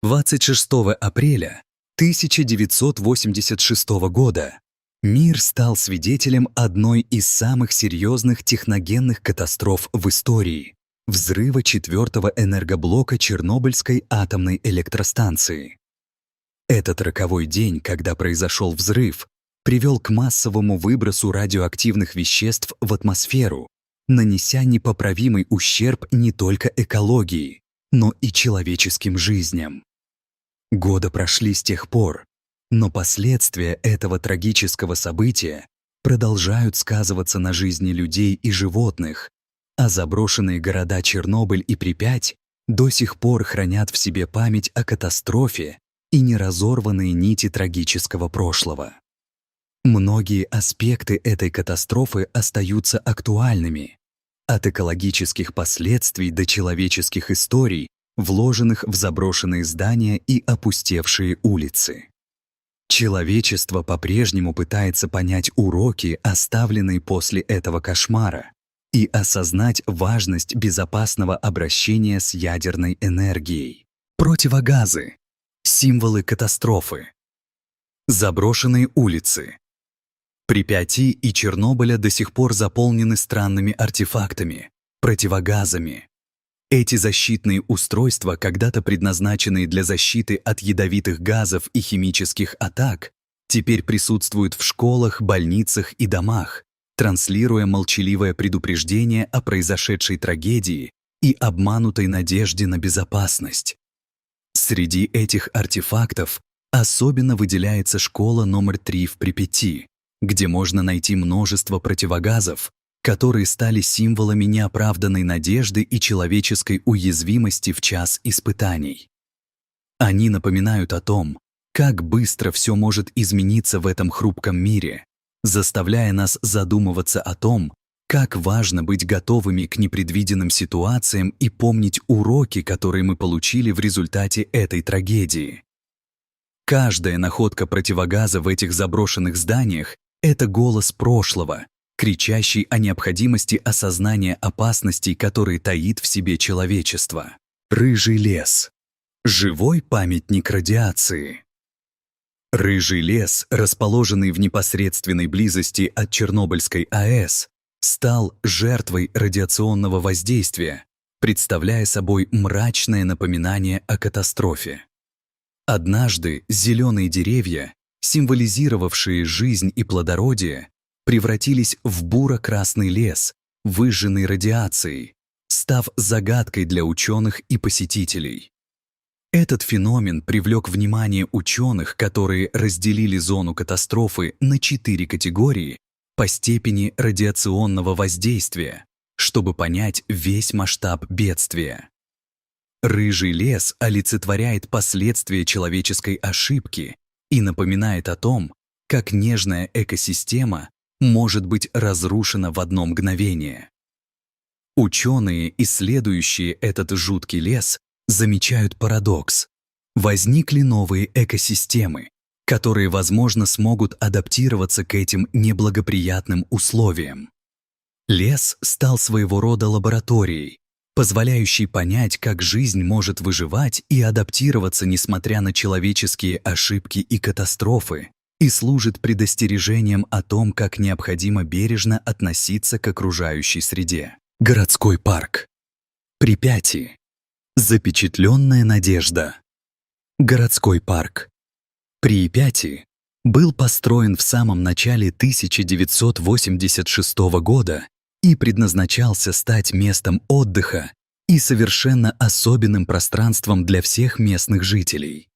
26 апреля 1986 года мир стал свидетелем одной из самых серьезных техногенных катастроф в истории — взрыва 4-го энергоблока Чернобыльской атомной электростанции. Этот роковой день, когда произошел взрыв, привел к массовому выбросу радиоактивных веществ в атмосферу, нанеся непоправимый ущерб не только экологии, но и человеческим жизням. Годы прошли с тех пор, но последствия этого трагического события продолжают сказываться на жизни людей и животных, а заброшенные города Чернобыль и Припять до сих пор хранят в себе память о катастрофе и неразорванные нити трагического прошлого. Многие аспекты этой катастрофы остаются актуальными, от экологических последствий до человеческих историй, вложенных в заброшенные здания и опустевшие улицы. Человечество по-прежнему пытается понять уроки, оставленные после этого кошмара, и осознать важность безопасного обращения с ядерной энергией. Противогазы — символы катастрофы. Заброшенные улицы. Припяти и Чернобыля до сих пор заполнены странными артефактами, противогазами. Эти защитные устройства, когда-то предназначенные для защиты от ядовитых газов и химических атак, теперь присутствуют в школах, больницах и домах, транслируя молчаливое предупреждение о произошедшей трагедии и обманутой надежде на безопасность. Среди этих артефактов особенно выделяется школа номер 3 в Припяти, где можно найти множество противогазов, которые стали символами неоправданной надежды и человеческой уязвимости в час испытаний. Они напоминают о том, как быстро все может измениться в этом хрупком мире, заставляя нас задумываться о том, как важно быть готовыми к непредвиденным ситуациям и помнить уроки, которые мы получили в результате этой трагедии. Каждая находка противогаза в этих заброшенных зданиях — это голос прошлого, кричащий о необходимости осознания опасностей, которые таит в себе человечество. Рыжий лес. Живой памятник радиации. Рыжий лес, расположенный в непосредственной близости от Чернобыльской АЭС, стал жертвой радиационного воздействия, представляя собой мрачное напоминание о катастрофе. Однажды зеленые деревья, символизировавшие жизнь и плодородие, превратились в буро-красный лес, выжженный радиацией, став загадкой для ученых и посетителей. Этот феномен привлек внимание ученых, которые разделили зону катастрофы на 4 категории по степени радиационного воздействия, чтобы понять весь масштаб бедствия. Рыжий лес олицетворяет последствия человеческой ошибки и напоминает о том, как нежная экосистема может быть разрушена в одно мгновение. Ученые, исследующие этот жуткий лес, замечают парадокс. Возникли новые экосистемы, которые, возможно, смогут адаптироваться к этим неблагоприятным условиям. Лес стал своего рода лабораторией, позволяющей понять, как жизнь может выживать и адаптироваться несмотря на человеческие ошибки и катастрофы, и служит предостережением о том, как необходимо бережно относиться к окружающей среде. Городской парк. Припяти. Запечатленная надежда. Городской парк. Припяти был построен в самом начале 1986 года и предназначался стать местом отдыха и совершенно особенным пространством для всех местных жителей.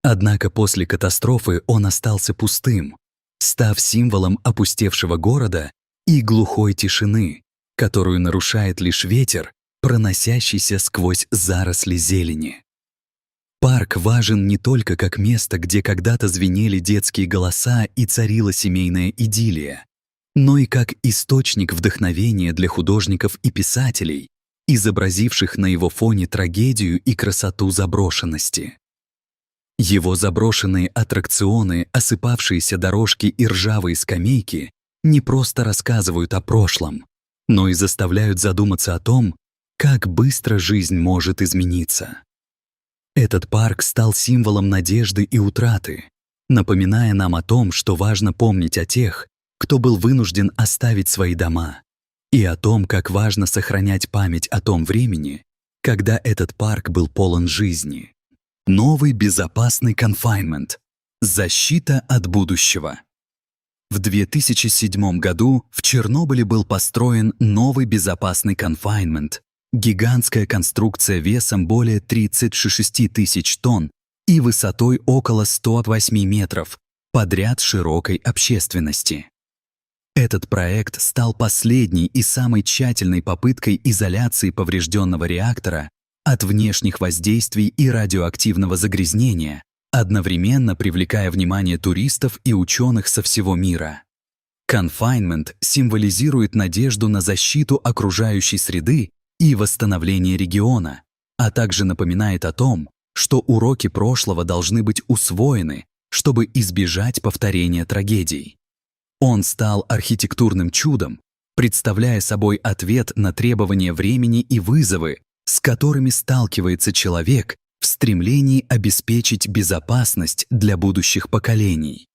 Однако после катастрофы он остался пустым, став символом опустевшего города и глухой тишины, которую нарушает лишь ветер, проносящийся сквозь заросли зелени. Парк важен не только как место, где когда-то звенели детские голоса и царила семейная идиллия, но и как источник вдохновения для художников и писателей, изобразивших на его фоне трагедию и красоту заброшенности. Его заброшенные аттракционы, осыпавшиеся дорожки и ржавые скамейки не просто рассказывают о прошлом, но и заставляют задуматься о том, как быстро жизнь может измениться. Этот парк стал символом надежды и утраты, напоминая нам о том, что важно помнить о тех, кто был вынужден оставить свои дома, и о том, как важно сохранять память о том времени, когда этот парк был полон жизни. Новый безопасный конфайнмент. Защита от будущего. В 2007 году в Чернобыле был построен новый безопасный конфайнмент, гигантская конструкция весом более 36 тысяч тонн и высотой около 108 метров, подряд широкой общественности. Этот проект стал последней и самой тщательной попыткой изоляции поврежденного реактора от внешних воздействий и радиоактивного загрязнения, одновременно привлекая внимание туристов и ученых со всего мира. Конфайнмент символизирует надежду на защиту окружающей среды и восстановление региона, а также напоминает о том, что уроки прошлого должны быть усвоены, чтобы избежать повторения трагедий. Он стал архитектурным чудом, представляя собой ответ на требования времени и вызовы, с которыми сталкивается человек в стремлении обеспечить безопасность для будущих поколений.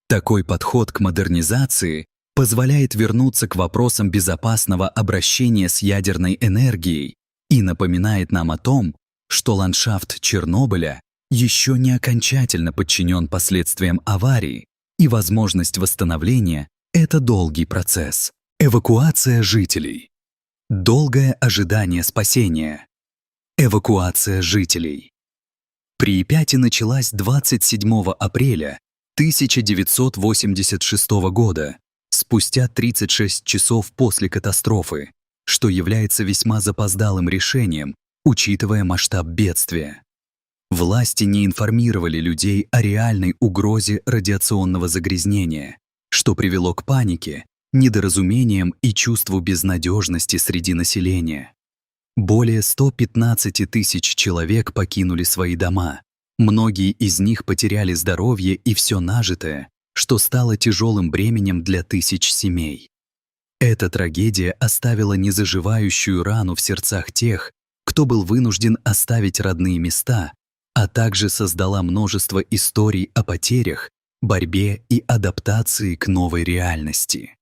Такой подход к модернизации позволяет вернуться к вопросам безопасного обращения с ядерной энергией и напоминает нам о том, что ландшафт Чернобыля еще не окончательно подчинен последствиям аварии, и возможность восстановления — это долгий процесс. Эвакуация жителей. Долгое ожидание спасения. Эвакуация жителей. Припяти началась 27 апреля 1986 года, спустя 36 часов после катастрофы, что является весьма запоздалым решением, учитывая масштаб бедствия. Власти не информировали людей о реальной угрозе радиационного загрязнения, что привело к панике, недоразумениям и чувству безнадежности среди населения. Более 115 тысяч человек покинули свои дома. Многие из них потеряли здоровье и все нажитое, что стало тяжелым бременем для тысяч семей. Эта трагедия оставила незаживающую рану в сердцах тех, кто был вынужден оставить родные места, а также создала множество историй о потерях, борьбе и адаптации к новой реальности.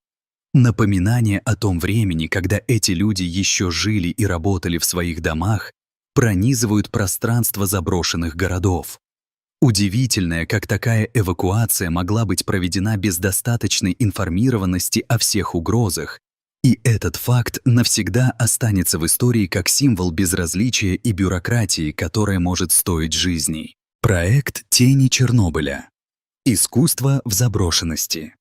Напоминание о том времени, когда эти люди еще жили и работали в своих домах, пронизывают пространство заброшенных городов. Удивительно, как такая эвакуация могла быть проведена без достаточной информированности о всех угрозах, и этот факт навсегда останется в истории как символ безразличия и бюрократии, которая может стоить жизней. Проект «Тени Чернобыля». Искусство в заброшенности.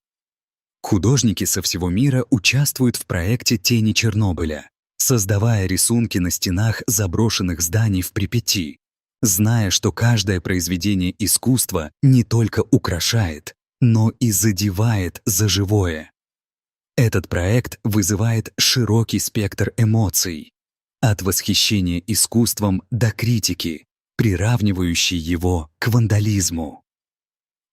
Художники со всего мира участвуют в проекте «Тени Чернобыля», создавая рисунки на стенах заброшенных зданий в Припяти, зная, что каждое произведение искусства не только украшает, но и задевает за живое. Этот проект вызывает широкий спектр эмоций, от восхищения искусством до критики, приравнивающей его к вандализму.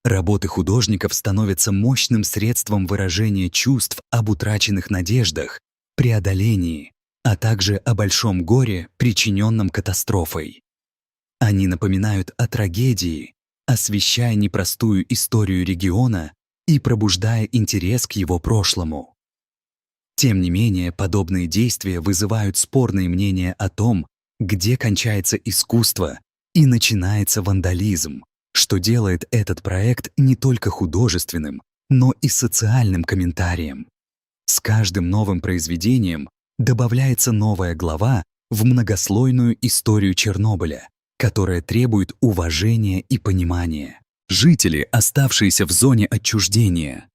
Работы художников становятся мощным средством выражения чувств об утраченных надеждах, преодолении, а также о большом горе, причиненном катастрофой. Они напоминают о трагедии, освещая непростую историю региона и пробуждая интерес к его прошлому. Тем не менее, подобные действия вызывают спорные мнения о том, где кончается искусство и начинается вандализм, что делает этот проект не только художественным, но и социальным комментарием. С каждым новым произведением добавляется новая глава в многослойную историю Чернобыля, которая требует уважения и понимания. Жители, оставшиеся в зоне отчуждения.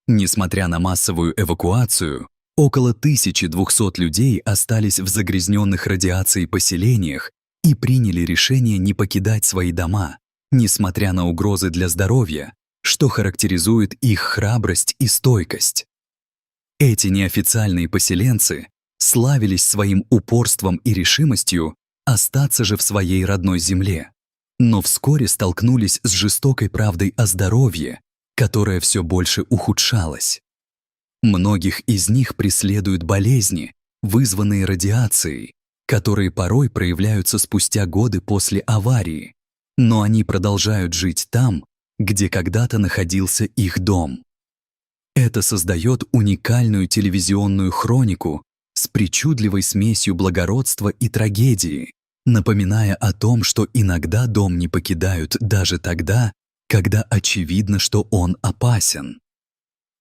Несмотря на массовую эвакуацию, около 1200 людей остались в загрязненных радиацией поселениях и приняли решение не покидать свои дома, несмотря на угрозы для здоровья, что характеризует их храбрость и стойкость. Эти неофициальные поселенцы славились своим упорством и решимостью остаться же в своей родной земле, но вскоре столкнулись с жестокой правдой о здоровье, которая все больше ухудшалась. Многих из них преследуют болезни, вызванные радиацией, которые порой проявляются спустя годы после аварии, но они продолжают жить там, где когда-то находился их дом. Это создает уникальную телевизионную хронику с причудливой смесью благородства и трагедии, напоминая о том, что иногда дом не покидают даже тогда, когда очевидно, что он опасен.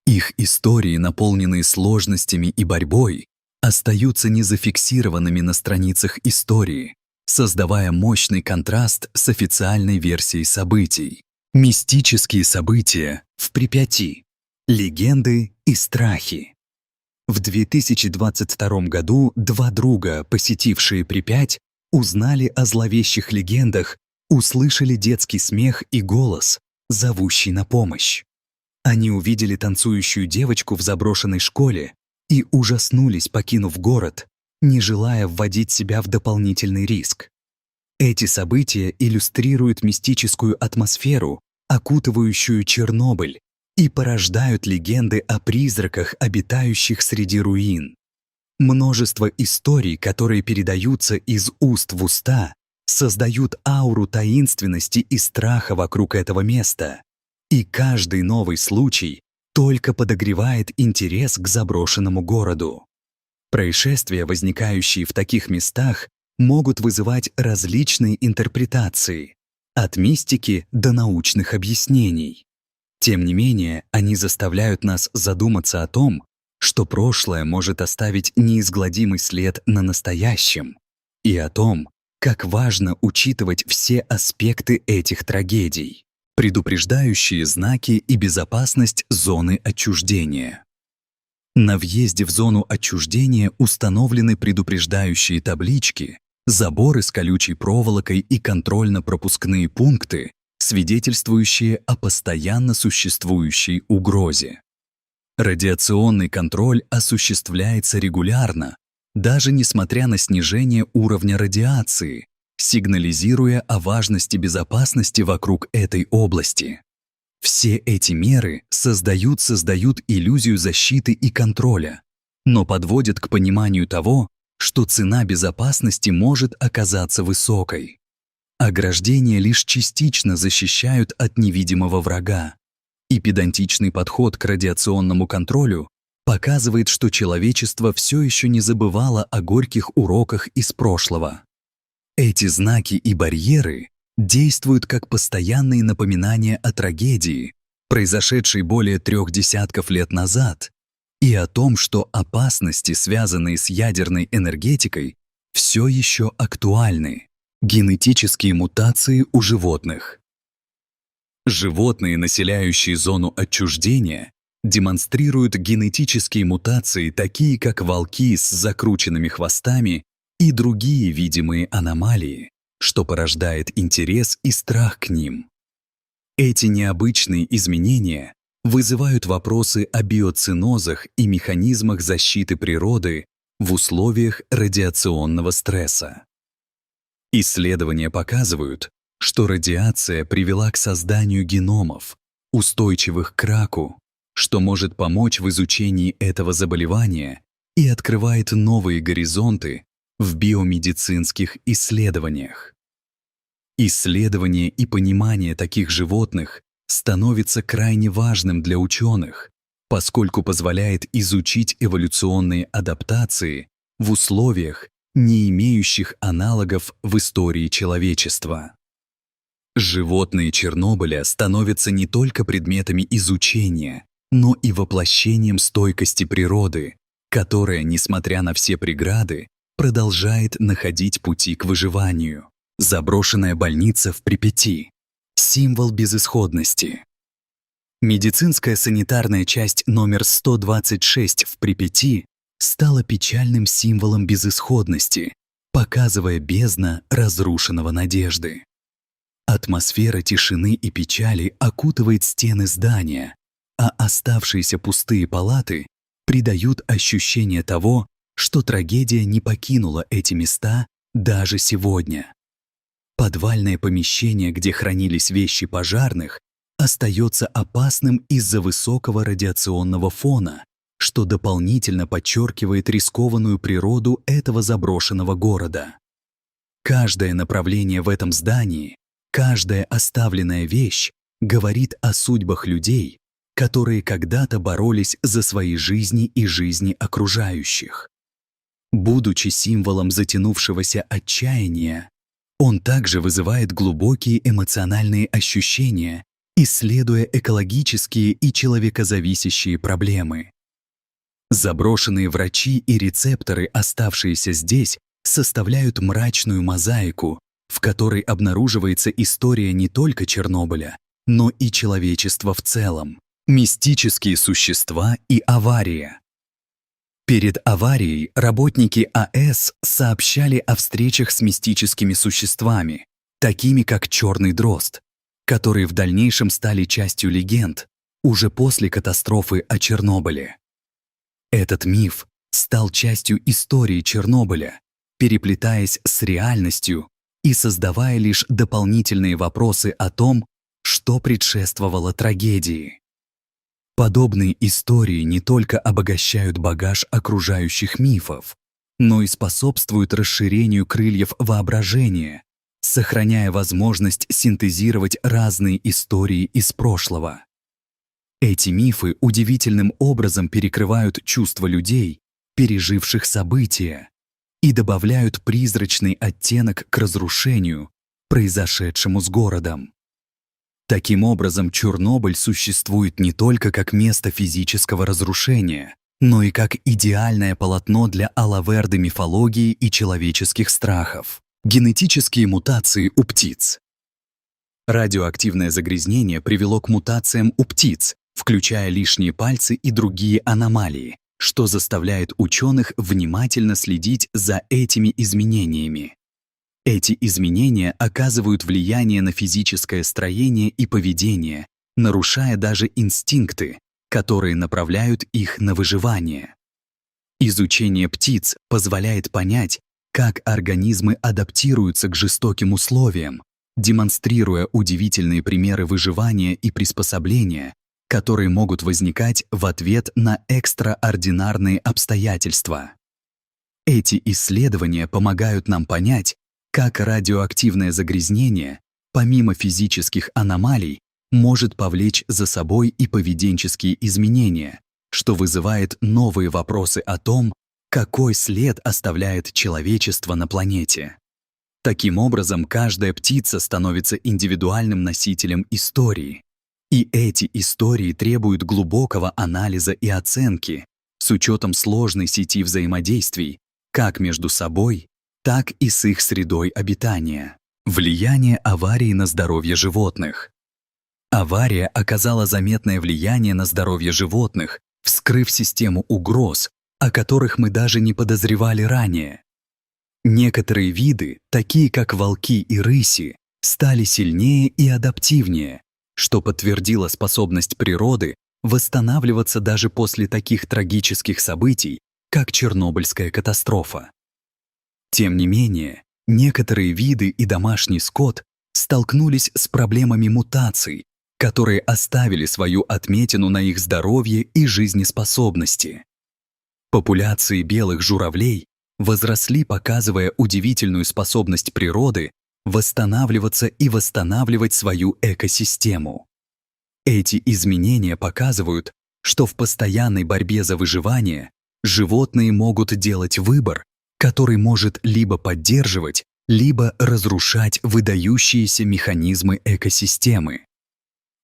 Их истории, наполненные сложностями и борьбой, остаются незафиксированными на страницах истории, создавая мощный контраст с официальной версией событий. Мистические события в Припяти. Легенды и страхи. В 2022 году два друга, посетившие Припять, узнали о зловещих легендах, услышали детский смех и голос, зовущий на помощь. Они увидели танцующую девочку в заброшенной школе и ужаснулись, покинув город, не желая вводить себя в дополнительный риск. Эти события иллюстрируют мистическую атмосферу, окутывающую Чернобыль, и порождают легенды о призраках, обитающих среди руин. Множество историй, которые передаются из уст в уста, создают ауру таинственности и страха вокруг этого места. И каждый новый случай только подогревает интерес к заброшенному городу. Происшествия, возникающие в таких местах, могут вызывать различные интерпретации, от мистики до научных объяснений. Тем не менее, они заставляют нас задуматься о том, что прошлое может оставить неизгладимый след на настоящем, и о том, как важно учитывать все аспекты этих трагедий, предупреждающие знаки и безопасность зоны отчуждения. На въезде в зону отчуждения установлены предупреждающие таблички, заборы с колючей проволокой и контрольно-пропускные пункты, свидетельствующие о постоянно существующей угрозе. Радиационный контроль осуществляется регулярно, даже несмотря на снижение уровня радиации, сигнализируя о важности безопасности вокруг этой области. Все эти меры создают иллюзию защиты и контроля, но подводят к пониманию того, что цена безопасности может оказаться высокой. Ограждения лишь частично защищают от невидимого врага, и педантичный подход к радиационному контролю показывает, что человечество все еще не забывало о горьких уроках из прошлого. Эти знаки и барьеры действуют как постоянные напоминания о трагедии, произошедшей более 3 десятков лет назад, и о том, что опасности, связанные с ядерной энергетикой, все еще актуальны. Генетические мутации у животных. Животные, населяющие зону отчуждения, демонстрируют генетические мутации, такие как волки с закрученными хвостами и другие видимые аномалии, что порождает интерес и страх к ним. Эти необычные изменения вызывают вопросы о биоценозах и механизмах защиты природы в условиях радиационного стресса. Исследования показывают, что радиация привела к созданию геномов, устойчивых к раку, что может помочь в изучении этого заболевания и открывает новые горизонты в биомедицинских исследованиях. Исследование и понимание таких животных становится крайне важным для ученых, поскольку позволяет изучить эволюционные адаптации в условиях, не имеющих аналогов в истории человечества. Животные Чернобыля становятся не только предметами изучения, но и воплощением стойкости природы, которая, несмотря на все преграды, продолжает находить пути к выживанию. Заброшенная больница в Припяти – символ безысходности. Медицинская санитарная часть номер 126 в Припяти стала печальным символом безысходности, показывая бездна разрушенного надежды. Атмосфера тишины и печали окутывает стены здания, а оставшиеся пустые палаты придают ощущение того, что трагедия не покинула эти места даже сегодня. Подвальное помещение, где хранились вещи пожарных, остается опасным из-за высокого радиационного фона что дополнительно подчеркивает рискованную природу этого заброшенного города. Каждое направление в этом здании, каждая оставленная вещь говорит о судьбах людей, которые когда-то боролись за свои жизни и жизни окружающих. Будучи символом затянувшегося отчаяния, он также вызывает глубокие эмоциональные ощущения, исследуя экологические и человекозависящие проблемы. Заброшенные врачи и рецепторы, оставшиеся здесь, составляют мрачную мозаику, в которой обнаруживается история не только Чернобыля, но и человечества в целом, мистические существа и авария. Перед аварией работники АЭС сообщали о встречах с мистическими существами, такими как черный дрозд, которые в дальнейшем стали частью легенд уже после катастрофы о Чернобыле. Этот миф стал частью истории Чернобыля, переплетаясь с реальностью и создавая лишь дополнительные вопросы о том, что предшествовало трагедии. Подобные истории не только обогащают багаж окружающих мифов, но и способствуют расширению крыльев воображения, сохраняя возможность синтезировать разные истории из прошлого. Эти мифы удивительным образом перекрывают чувства людей, переживших события, и добавляют призрачный оттенок к разрушению, произошедшему с городом. Таким образом, Чернобыль существует не только как место физического разрушения, но и как идеальное полотно для алаверды мифологии и человеческих страхов. Генетические мутации у птиц. Радиоактивное загрязнение привело к мутациям у птиц, включая лишние пальцы и другие аномалии, что заставляет ученых внимательно следить за этими изменениями. Эти изменения оказывают влияние на физическое строение и поведение, нарушая даже инстинкты, которые направляют их на выживание. Изучение птиц позволяет понять, как организмы адаптируются к жестоким условиям, демонстрируя удивительные примеры выживания и приспособления, которые могут возникать в ответ на экстраординарные обстоятельства. Эти исследования помогают нам понять, как радиоактивное загрязнение, помимо физических аномалий, может повлечь за собой и поведенческие изменения, что вызывает новые вопросы о том, какой след оставляет человечество на планете. Таким образом, каждая птица становится индивидуальным носителем истории. И эти истории требуют глубокого анализа и оценки, с учетом сложной сети взаимодействий, как между собой, так и с их средой обитания. Влияние аварии на здоровье животных. Авария оказала заметное влияние на здоровье животных, вскрыв систему угроз, о которых мы даже не подозревали ранее. Некоторые виды, такие как волки и рыси, стали сильнее и адаптивнее, что подтвердило способность природы восстанавливаться даже после таких трагических событий, как Чернобыльская катастрофа. Тем не менее, некоторые виды и домашний скот столкнулись с проблемами мутаций, которые оставили свою отметину на их здоровье и жизнеспособности. Популяции белых журавлей возросли, показывая удивительную способность природы восстанавливаться и восстанавливать свою экосистему. Эти изменения показывают, что в постоянной борьбе за выживание животные могут делать выбор, который может либо поддерживать, либо разрушать выдающиеся механизмы экосистемы.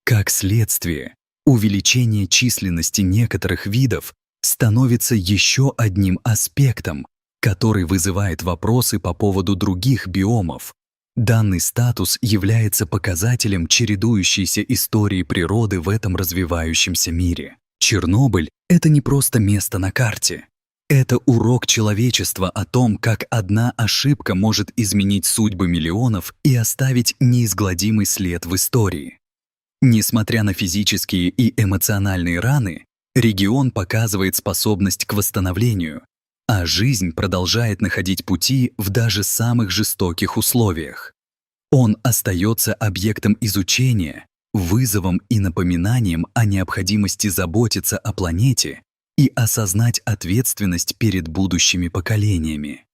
Как следствие, увеличение численности некоторых видов становится еще одним аспектом, который вызывает вопросы по поводу других биомов. Данный статус является показателем чередующейся истории природы в этом развивающемся мире. Чернобыль — это не просто место на карте. Это урок человечества о том, как одна ошибка может изменить судьбы миллионов и оставить неизгладимый след в истории. Несмотря на физические и эмоциональные раны, регион показывает способность к восстановлению, а жизнь продолжает находить пути в даже самых жестоких условиях. Он остается объектом изучения, вызовом и напоминанием о необходимости заботиться о планете и осознать ответственность перед будущими поколениями.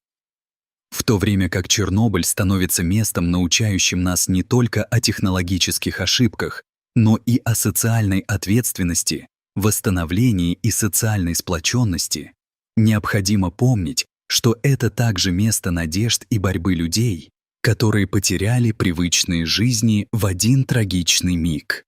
В то время как Чернобыль становится местом, научающим нас не только о технологических ошибках, но и о социальной ответственности, восстановлении и социальной сплоченности, необходимо помнить, что это также место надежд и борьбы людей, которые потеряли привычные жизни в один трагичный миг.